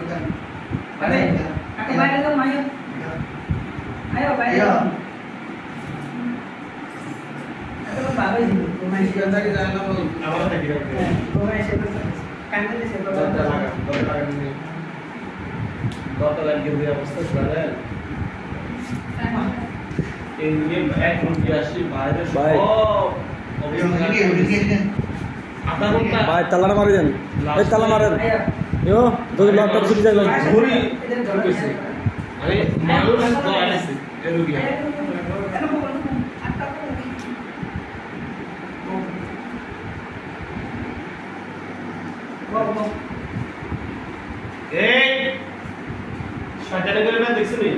Ayo, aku bayar dong, ayo. Ayo bayar. Aku bawa ini, rumah ini. Kita lagi jalan mau. Apa tadi kira? Rumah ini kantor di situ. Kota lagi dia অবস্থা জানেন এই নিয়ে এখন কি আসি বাইরে সব আধা ঘন্টা ভাই তালা মারি দেন এই তালা মারেন ইয়ো যদি ল্যাপটপ চুরি যায় ঘুরি কইছে আরে মানুষ তো আইছে এই রুগী এই শয়তানি করে না দেখছিনি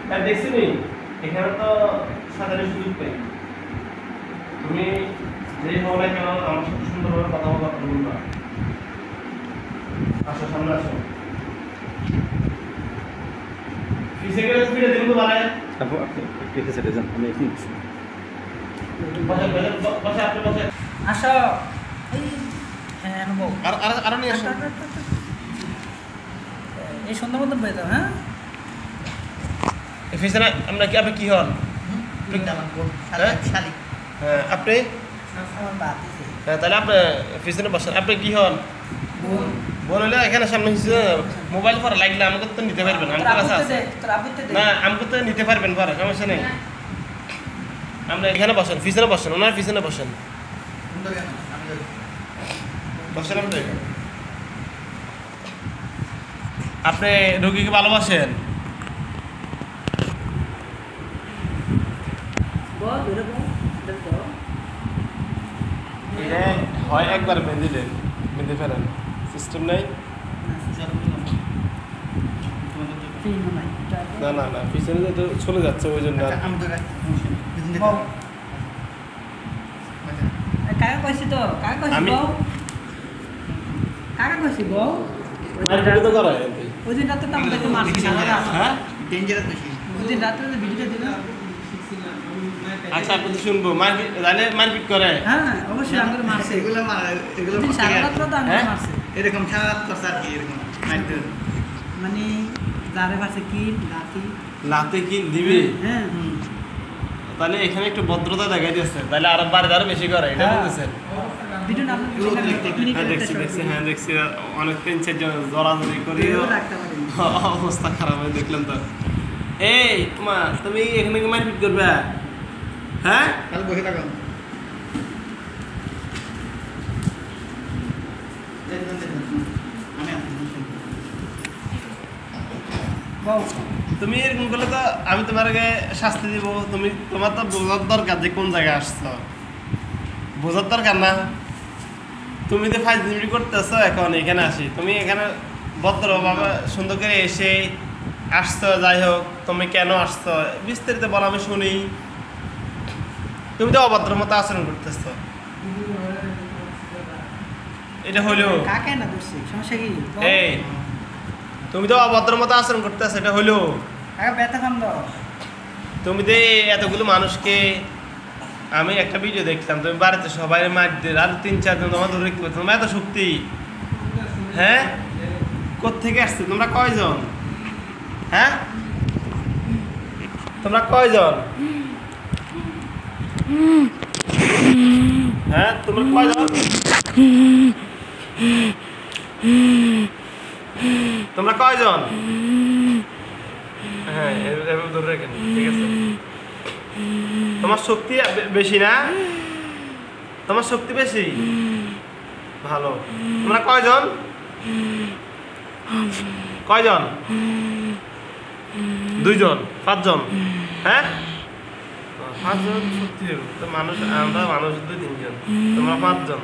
তাই দেখছিনি এখানে তো সাধারণ সুযোগ পাই তুমি যেই হও না কেন আমার সাথে সুন্দরভাবে কথা বলবা আসো সামনে আসো পিছে গেলে স্পিডে দিন তো বাড়ায় আপু আপনি দেখে সেটা যান আমি এখন বসে আপনি বসে আসো এই হ্যাঁ নেবো আর নিয়ে আসো এই সুন্দর মতন পেয়ে যাও হ্যাঁ পিছনে আমরা কি আপনি কি হন হ্যাঁ আপনি আমার বাপ হ্যাঁ তাহলে আপনি পিছনে বসেন আপনি কি হন বোন হলে এখানে সামনে মোবাইল পরে লাগলে আমাকে তো নিতে পারবেন আমার কাছে আছে না আমাকে তো নিতে পারবেন পরে সমস্যা নেই আমরা এখানে বসেন পিছনে বসেন ওনার পিছনে বসেন বসেন আপনি আপনি রোগীকে ভালোবাসেন হয় একবার বেঁধে দেন বেঁধে ফেলেন সিস্টেম নেই না না না পিছনে তো চলে যাচ্ছে ওই জন্য কাকা কইছি তো কাকা কইছি আমি- বউ কাকা কইছি বউ মারপিট তো করা ওই দিন রাতে তো আমাদেরকে মারছি সারা রাত হ্যাঁ ডেঞ্জারাস বেশি ওই দিন রাতে যে ভিডিওটা দিল আচ্ছা আপনি তো শুনবো মারপিট তাহলে মারপিট করে হ্যাঁ অবশ্যই আমাকে মারছে এগুলো এগুলো ওই দিন সারা রাত তো আমাকে হ্যাঁ? মারছে এরকম সারা রাত করছে আর কি এরকম মারতে মানে যারে পাশে কি লাঠি লাতে কি দিবে হ্যাঁ তাহলে এখানে একটু ভদ্রতা দেখাই দিচ্ছে তাহলে আরো বাড়ি আরো বেশি করে এটা হ্যাঁ। বলতেছেন ভিডিও না আপনি এগুলো দেখতে হ্যাঁ দেখছি দেখছি হ্যাঁ দেখছি অনেক তিন চারজন জড়াজড়ি করি রাখতে পারেন অবস্থা খারাপ হয়ে দেখলাম তো এই তোমা তুমি এখানে কি মারপিট করবে হ্যাঁ কাল বসে থাকো আমি বউ তুমি এরকম করলে তো আমি তোমার আগে শাস্তি দিব তুমি তোমার তো বোঝার দরকার যে কোন জায়গায় আসছো বোঝার দরকার না তুমি যে ফাইজলিমি করতেছো এখন এখানে আসি তুমি এখানে ভদ্রভাবে সুন্দর করে এসে আসছো যাই হোক তুমি কেন আসছো বিস্তারিত বলো আমি শুনি তুমি তো অভদ্র মতো আচরণ করতেছো এটা হলো কাকে না দোষী সমস্যা কি বউ? এই তুমি তো অভদ্র মতো আচরণ করতেছো এটা হলো কাকা ব্যথা খাম দাও তুমি যে এতগুলো মানুষকে আমি একটা ভিডিও দেখলাম তুমি বাড়িতে সবাই মার দিয়ে আর 3-4 জন তোমার ধরে দেখতে পাচ্ছ তোমার এত শক্তি হ্যাঁ কোত্থেকে আসছে তোমরা কয়জন হ্যাঁ তোমরা কয়জন হ্যাঁ তোমরা কয়জন তোমরা কয়জন হ্যাঁ এভাবে ধরে রাখেন ঠিক আছে তোমার শক্তি বেশি না তোমার শক্তি বেশি ভালো তোমরা কয়জন কয়জন 2 জন 5 জন হ্যাঁ 5 জন শক্তি তো মানুষ আমরা মানুষ 2-3 জন তোমরা 5 জন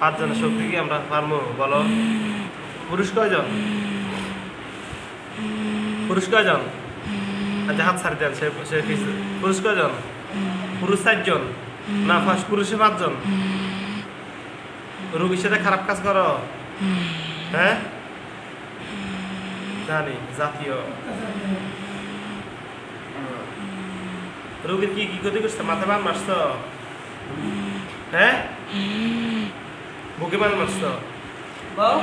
5 জনের শক্তি কি আমরা পারবো বলো পুরুষ কয়জন পুরুষ কয়জন আচ্ছা হাত ছাড়ি দেন সে পুরুষ কয়জন পুরুষ 4 জন না ফার্স্ট পুরুষে 5 জন রোগীর সাথে খারাপ কাজ করো হ্যাঁ জানি জাতীয় রোগীর কি কি ক্ষতি করছে মাথা বান মারছ হ্যাঁ বুকে বান মারছ বউ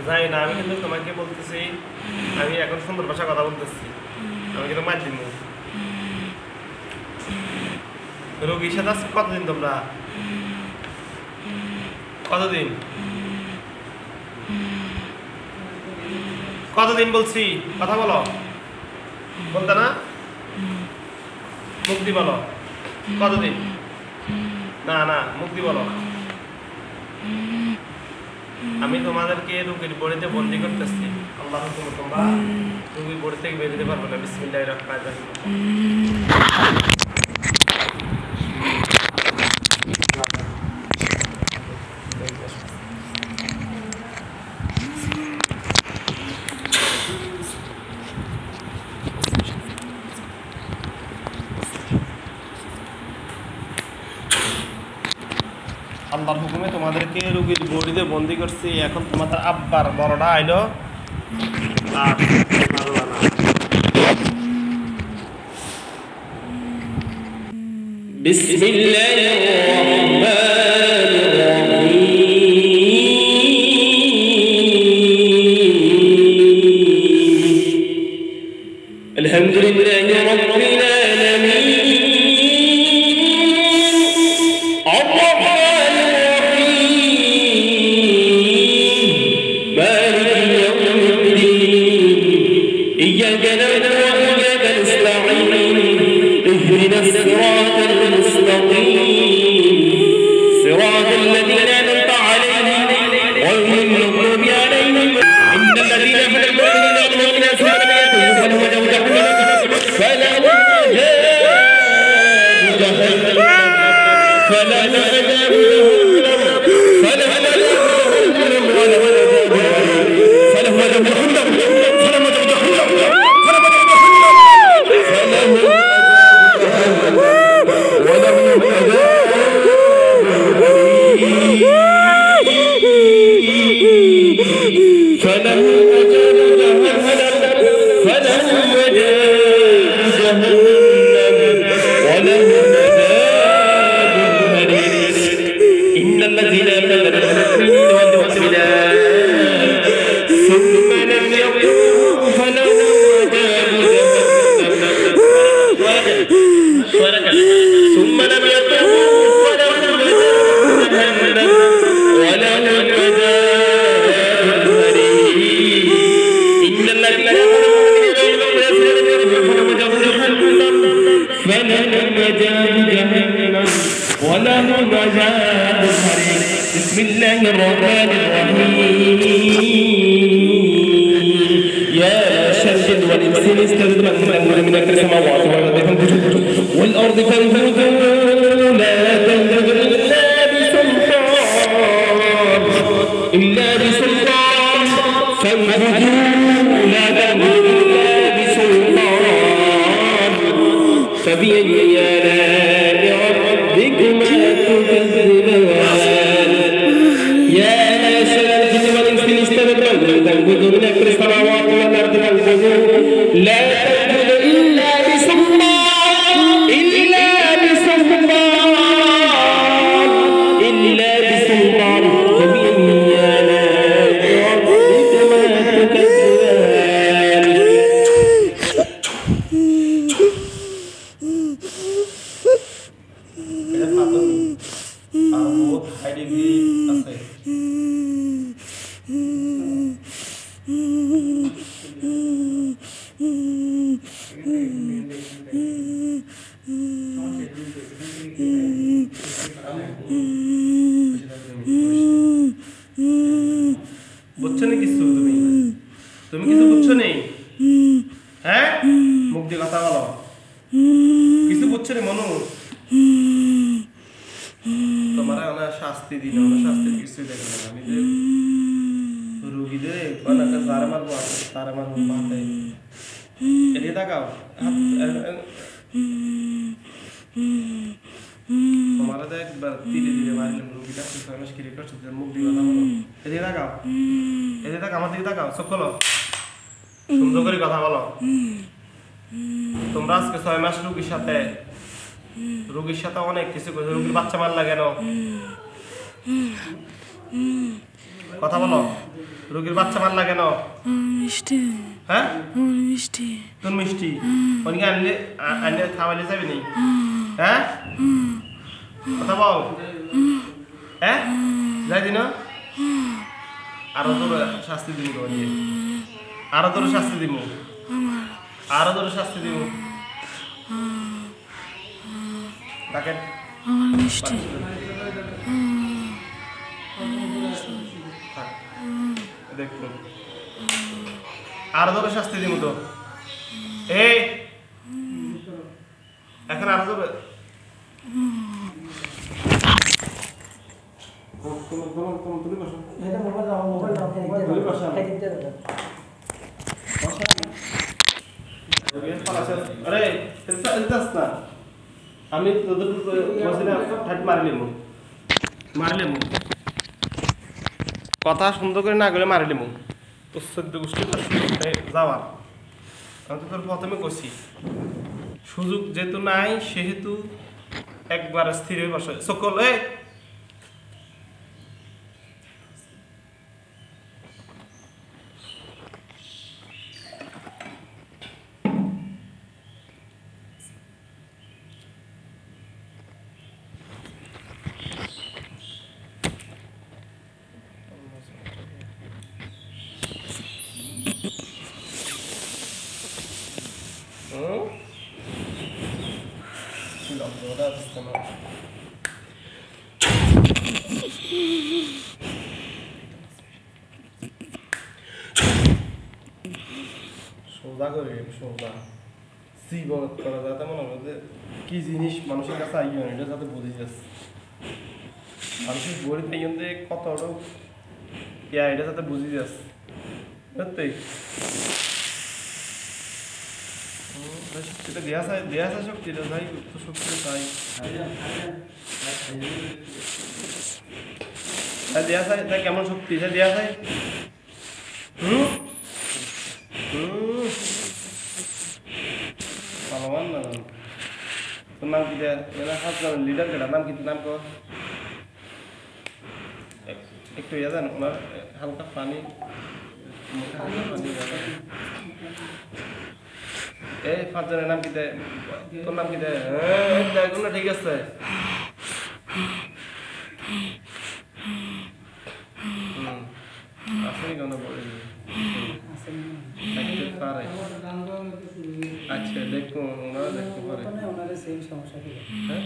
জানি না, আমি কিন্তু তোমাকে বলতেছি, আমি এখন সুন্দর ভাষা কথা বলতেছি, আমি কিন্তু মার দিব। রোগীর সাথে আজকে কতদিন তোমরা? কতদিন? কতদিন বলছি? কথা বলো, বলতে না? মুক্তি বলো, কতদিন? না না, মুক্তি বলো। আমি তোমাদেরকে রোগীর বড়িতে বন্দি করতেছি। আল্লাহ হুকুম, তোমরা রোগীর বড়ি থেকে বেরোতে পারবে না। বিসমিল্লাহির রহমানির রহিম। আল্লাহর হুকুমে তোমাদেরকে রোগীর বড়িতে বন্দি করছি। এখন তোমাদের আব্বার বড়টা আইলো আর বিসমিল্লাহির রহমানির রহিম। আলহামদুলিল্লাহি রাব্বিল আলামিন। إياك نعبد وإياك نستعين اهدنا الصراط المستقيم صراط الذين أنعمت عليهم غير المغضوب عليهم إن الذين كفروا بالله فلهم بسم الله الرحمن الرحيم. يا شمس والإنس استوت من أكل السماوات والأرض فانفذوا لا تنفذوا إلا بسلطان فانفذوا لا تنفذوا إلا بسلطان فبأي آلاء ربكما تكذبان. يا معشر الجن والإنس استكبرتم تنفذوا من أكبر السماوات والأرض فانفذوا لا تنفذوا إلا بسلطان إلا بسلطان فبأي آلاء ربكما تكذبان. বুঝছো না কিছু? তুমি কিছু বুঝছো নেই? হ্যাঁ, মুখ দিয়ে কথা বলো। কিছু বুঝছো না মনু? তোমার শাস্তি দিন, শাস্তি কিছুই দেখে না। আমি যে রুগীদের যারা মারবো তারা মারবো মাথায় এদিকে তাকাও। তোমার একবার ধীরে ধীরে মারলাম, রুগীটা মুখ দিয়ে কথা বলো। এদিকে তাকাও, এদিকে তাকাও, আমার দিকে তাকাও, চোখ খোলো, সুন্দর করে কথা বলো। তোমরা আজকে 6 মাস রুগীর সাথে অনেক কিছু করছো। রুগীর বাচ্চা মারলা কেন? কথা বলো রোগীর বাচ্চা মারলা কেন মিষ্টি হ্যাঁ মিষ্টি তোর মিষ্টি ওনকে আনলে খাওয়ালে যাবি নি হ্যাঁ কথা বল হ্যাঁ যাই দিন আরো তোর শাস্তি দিব আরো তোর শাস্তি দিব আরো তোর শাস্তি দিব দেখেন আমার মিষ্টি দেখুন আরো তোর শাস্তি দিব তো এই এখন আরো তোর তুমি বসো আরে না আমি তোদের মারিলিম কথা সুন্দর করে না গেলে মারিলিম তোর 14 গোষ্ঠী যাওয়ার আমি তো তোর প্রথমে কছি সুযোগ যেহেতু নাই সেহেতু একবার স্থির হয়ে বসে সকল সোজা করে সোজা জীবন করা যাতে মনে হয় কি জিনিস মানুষের কাছে আইন এটা যাতে বুঝে যাচ্ছে মানুষের গরিব আইনতে কত ইয়া এটা যাতে বুঝে যাচ্ছে সত্যি শক্তিটা দেয়া যায় শক্তিটা যাই তো শক্তিটা চাই দেয়া যায় তাই কেমন শক্তি দেয়া যায় পালোয়ান না তোর নাম কি দেয় হাত লিডার কেটা নাম কি নাম কর একটু ইয়ে জান ওনার হালকা পানি এই পাঁচজনের নাম কি দেয় তোর নাম কি দেয় ঠিক আছে আসেনি কেন বলে পারে আচ্ছা দেখুন ওনারা দেখতে পারে হ্যাঁ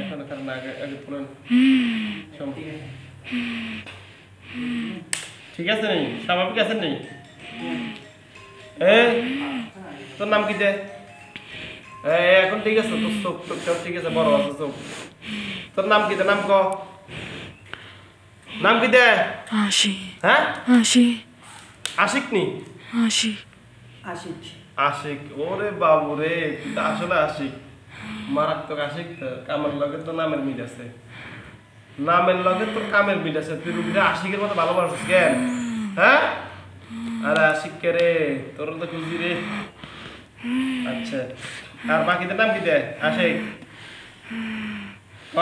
এখন কারণ আগে তুলেন ঠিক আছে নেই স্বাভাবিক আছে নেই তোর নাম কি দে এখন ঠিক আছে তোর চোখ চোখ সব ঠিক আছে বড় আছে চোখ তোর নাম কি দে নাম ক নাম কি দে আশিক হ্যাঁ আশিক নি আশিক ওরে বাবু রে আসলে আশিক মারাত্মক আশিক কামের লগে তো নামের মিল আছে নামের লগে তোর কামের মিল আছে তুই রুগীরা আশিকের মতো ভালোবাসিস কেন হ্যাঁ আরে আশিক কে রে তোর তো খুশি রে আচ্ছা আর বাকিদের নাম কি দে আশিক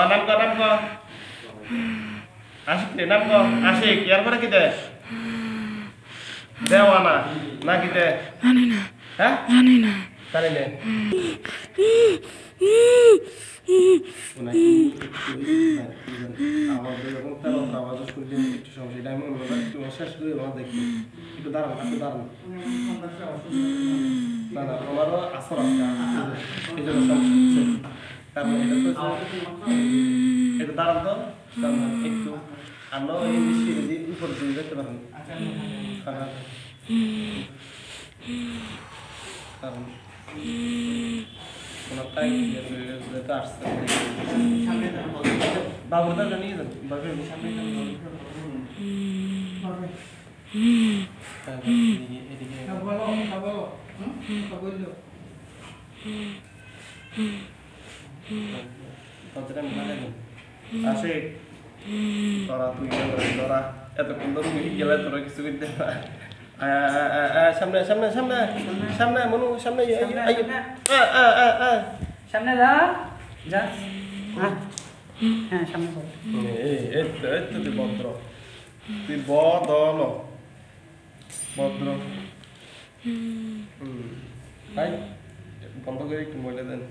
নাম ক আশিক রে নাম ক আশিক ইয়ার পরে কি দে দেওয়ানা না কি দে জানি না হ্যাঁ জানি না জানি না আমাদের যখন তার আওয়াজ শুনলে একটু সমস্যা আমি একটু শেষ করে আমার দেখি একটু দাঁড়ান না আমারও আসর আছে এই জন্য সমস্যা কারণ এটা তো একটু দাঁড়ান তো একটু আমরা এই সিঁড়ি উপর দিয়ে দেখতে পারেন কারণ ওনারটাই আসছে বাবুরটা নিয়ে যান আসে তোরা তুই তোরা এতক্ষণ ধরে গেলে তোরা কিছু করতে সামনে সামনে সামনে সামনে মনু সামনে সামনে যা যা হ্যাঁ সামনে করো এই তো তুই ভদ্র তুই বদল ভদ্র ভাই বন্ধ করে একটু বলে দেন